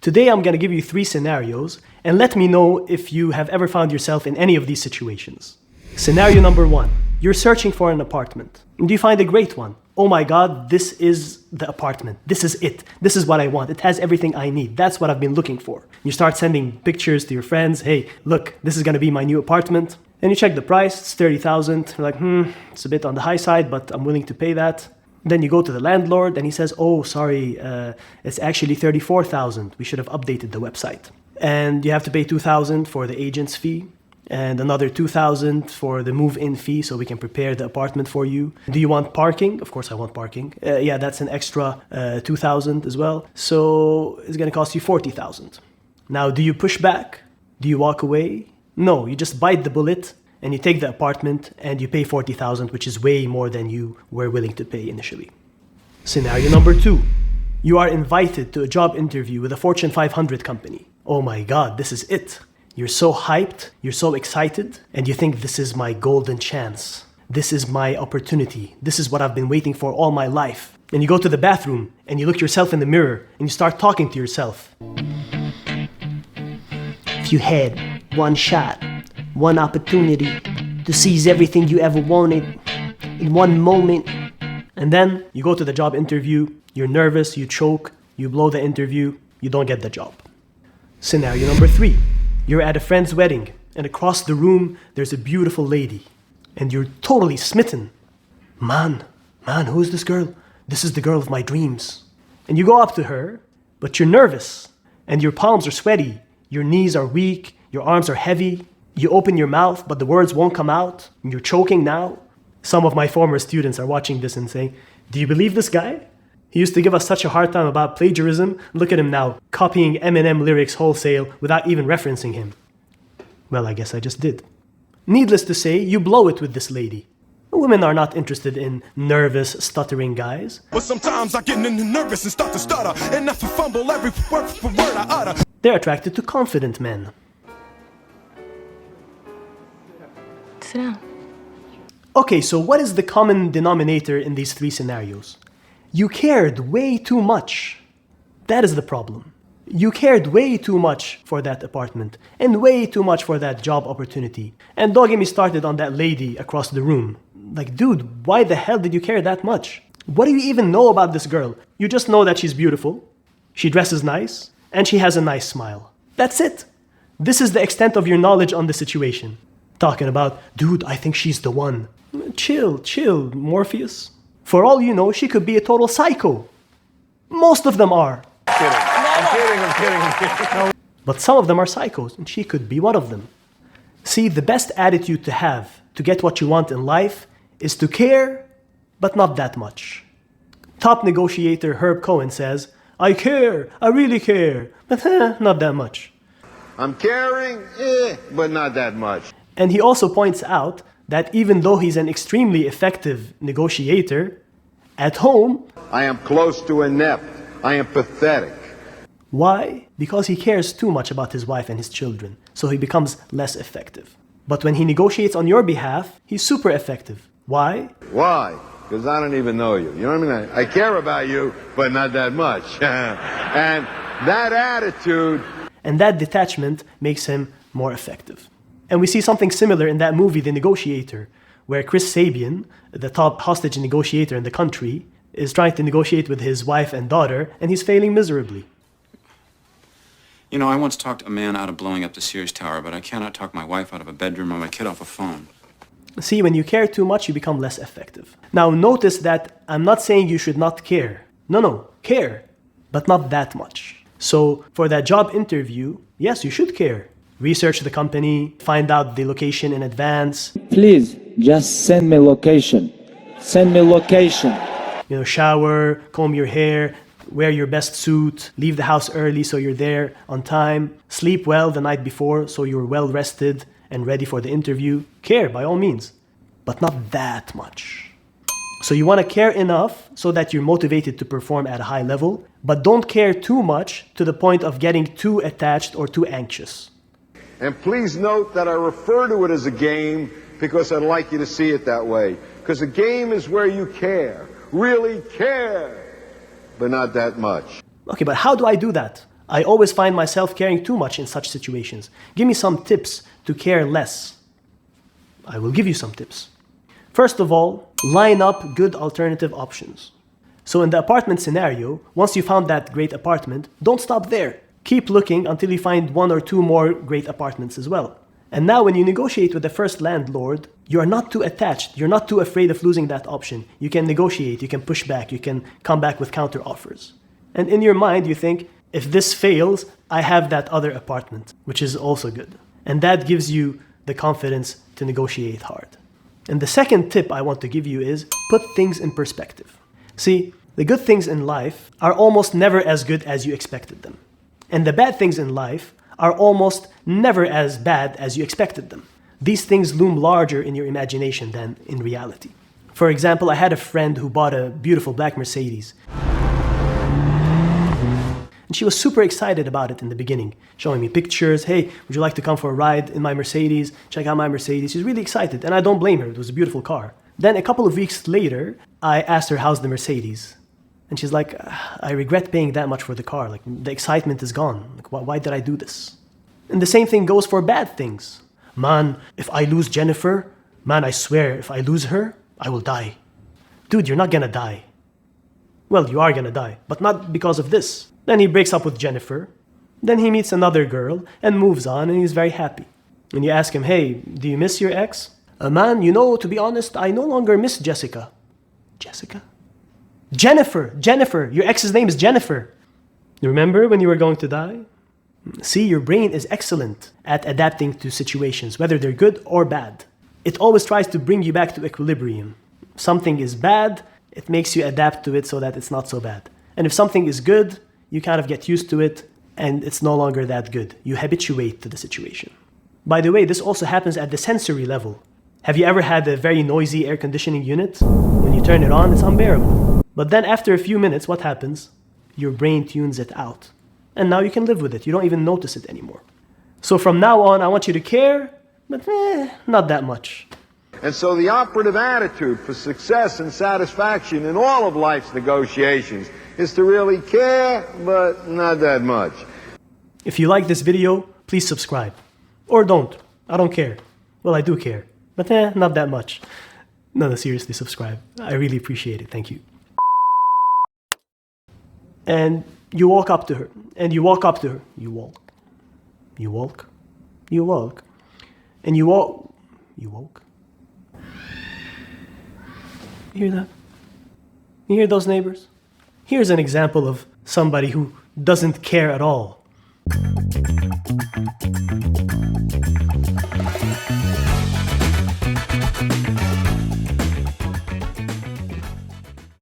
Today I'm going to give you 3 scenarios and let me know if you have ever found yourself in any of these situations. Scenario number 1. You're searching for an apartment. And you find a great one. Oh my God, this is the apartment. This is it. This is what I want. It has everything I need. That's what I've been looking for. You start sending pictures to your friends. Hey, look, this is going to be my new apartment. And you check the price. It's $30,000. You're like, it's a bit on the high side, but I'm willing to pay that. Then you go to the landlord and he says, oh, sorry, it's actually $34,000. We should have updated the website. And you have to pay $2,000 for the agent's fee and another $2,000 for the move-in fee so we can prepare the apartment for you. Do you want parking? Of course I want parking. Yeah, that's an extra $2,000 as well. So it's going to cost you $40,000. Now, do you push back? Do you walk away? No, you just bite the bullet and you take the apartment and you pay $40,000, which is way more than you were willing to pay initially. Scenario number 2. You are invited to a job interview with a Fortune 500 company. Oh my God, this is it. You're so hyped, you're so excited, and you think this is my golden chance. This is my opportunity. This is what I've been waiting for all my life. And you go to the bathroom and you look yourself in the mirror and you start talking to yourself. If you had one shot, one opportunity to seize everything you ever wanted in one moment. And then you go to the job interview, you're nervous, you choke, you blow the interview, you don't get the job. Scenario number 3. You're at a friend's wedding and across the room there's a beautiful lady and you're totally smitten. Man, who is this girl? This is the girl of my dreams. And you go up to her, but you're nervous and your palms are sweaty, your knees are weak, your arms are heavy. You open your mouth, but the words won't come out. And you're choking now. Some of my former students are watching this and saying, do you believe this guy? He used to give us such a hard time about plagiarism. Look at him now, copying Eminem lyrics wholesale without even referencing him. Well, I guess I just did. Needless to say, you blow it with this lady. Women are not interested in nervous, stuttering guys. But sometimes I get nervous and start to stutter, and I fumble every word I utter. They're attracted to confident men. Sit down. Okay, so what is the common denominator in these 3 scenarios? You cared way too much. That is the problem. You cared way too much for that apartment and way too much for that job opportunity. And don't get me started on that lady across the room. Like, dude, why the hell did you care that much? What do you even know about this girl? You just know that she's beautiful, she dresses nice, and she has a nice smile. That's it. This is the extent of your knowledge on the situation. Talking about, dude, I think she's the one. Chill, Morpheus. For all you know, she could be a total psycho. Most of them are. I'm kidding. But some of them are psychos, and she could be one of them. See, the best attitude to have to get what you want in life is to care, but not that much. Top negotiator Herb Cohen says, I care, I really care, but not that much. I'm caring, but not that much. And he also points out that even though he's an extremely effective negotiator, at home, I am close to inept. I am pathetic. Why? Because he cares too much about his wife and his children, so he becomes less effective. But when he negotiates on your behalf, he's super effective. Why? Why? Because I don't even know you. You know what I mean? I care about you, but not that much. And that attitude... And that detachment makes him more effective. And we see something similar in that movie, The Negotiator, where Chris Sabian, the top hostage negotiator in the country, is trying to negotiate with his wife and daughter, and he's failing miserably. You know, I once talked a man out of blowing up the Sears Tower, but I cannot talk my wife out of a bedroom or my kid off a phone. See, when you care too much, you become less effective. Now, notice that I'm not saying you should not care. No, care, but not that much. So, for that job interview, yes, you should care. Research the company, find out the location in advance. Please, just send me location. Send me location. You know, shower, comb your hair, wear your best suit, leave the house early so you're there on time, sleep well the night before so you're well rested and ready for the interview. Care, by all means, but not that much. So you want to care enough so that you're motivated to perform at a high level, but don't care too much to the point of getting too attached or too anxious. And please note that I refer to it as a game because I'd like you to see it that way. Because a game is where you care, really care. but not that much. Okay, but how do I do that? I always find myself caring too much in such situations. Give me some tips to care less. I will give you some tips. First of all, line up good alternative options. So in the apartment scenario, once you found that great apartment, don't stop there. Keep looking until you find one or two more great apartments as well. And now when you negotiate with the first landlord, you're not too attached. You're not too afraid of losing that option. You can negotiate, you can push back, you can come back with counter offers. And in your mind, you think, if this fails, I have that other apartment, which is also good. And that gives you the confidence to negotiate hard. And the second tip I want to give you is put things in perspective. See, the good things in life are almost never as good as you expected them. And the bad things in life are almost never as bad as you expected them. These things loom larger in your imagination than in reality. For example, I had a friend who bought a beautiful black Mercedes. And she was super excited about it in the beginning, showing me pictures. Hey, would you like to come for a ride in my Mercedes? Check out my Mercedes. She's really excited, and I don't blame her. It was a beautiful car. Then a couple of weeks later, I asked her, how's the Mercedes? And she's like, I regret paying that much for the car. Like, the excitement is gone. Like, why did I do this? And the same thing goes for bad things. Man, if I lose Jennifer, man, I swear, if I lose her, I will die. Dude, you're not gonna die. Well, you are gonna die, but not because of this. Then he breaks up with Jennifer. Then he meets another girl and moves on, and he's very happy. And you ask him, hey, do you miss your ex? Man, you know, to be honest, I no longer miss Jessica. Jessica? Jennifer, your ex's name is Jennifer. You remember when you were going to die? See, your brain is excellent at adapting to situations, whether they're good or bad. It always tries to bring you back to equilibrium. If something is bad, it makes you adapt to it so that it's not so bad. And if something is good, you kind of get used to it and it's no longer that good. You habituate to the situation. By the way, this also happens at the sensory level. Have you ever had a very noisy air conditioning unit? When you turn it on, it's unbearable. But then after a few minutes, what happens? Your brain tunes it out. And now you can live with it. You don't even notice it anymore. So from now on, I want you to care, but not that much. And so the operative attitude for success and satisfaction in all of life's negotiations is to really care, but not that much. If you like this video, please subscribe. Or don't. I don't care. Well, I do care, but not that much. No, seriously, subscribe. I really appreciate it. Thank you. And you walk up to her, and you walk up to her. You walk. You walk. You walk. And you walk. You walk. You hear that? You hear those neighbors? Here's an example of somebody who doesn't care at all.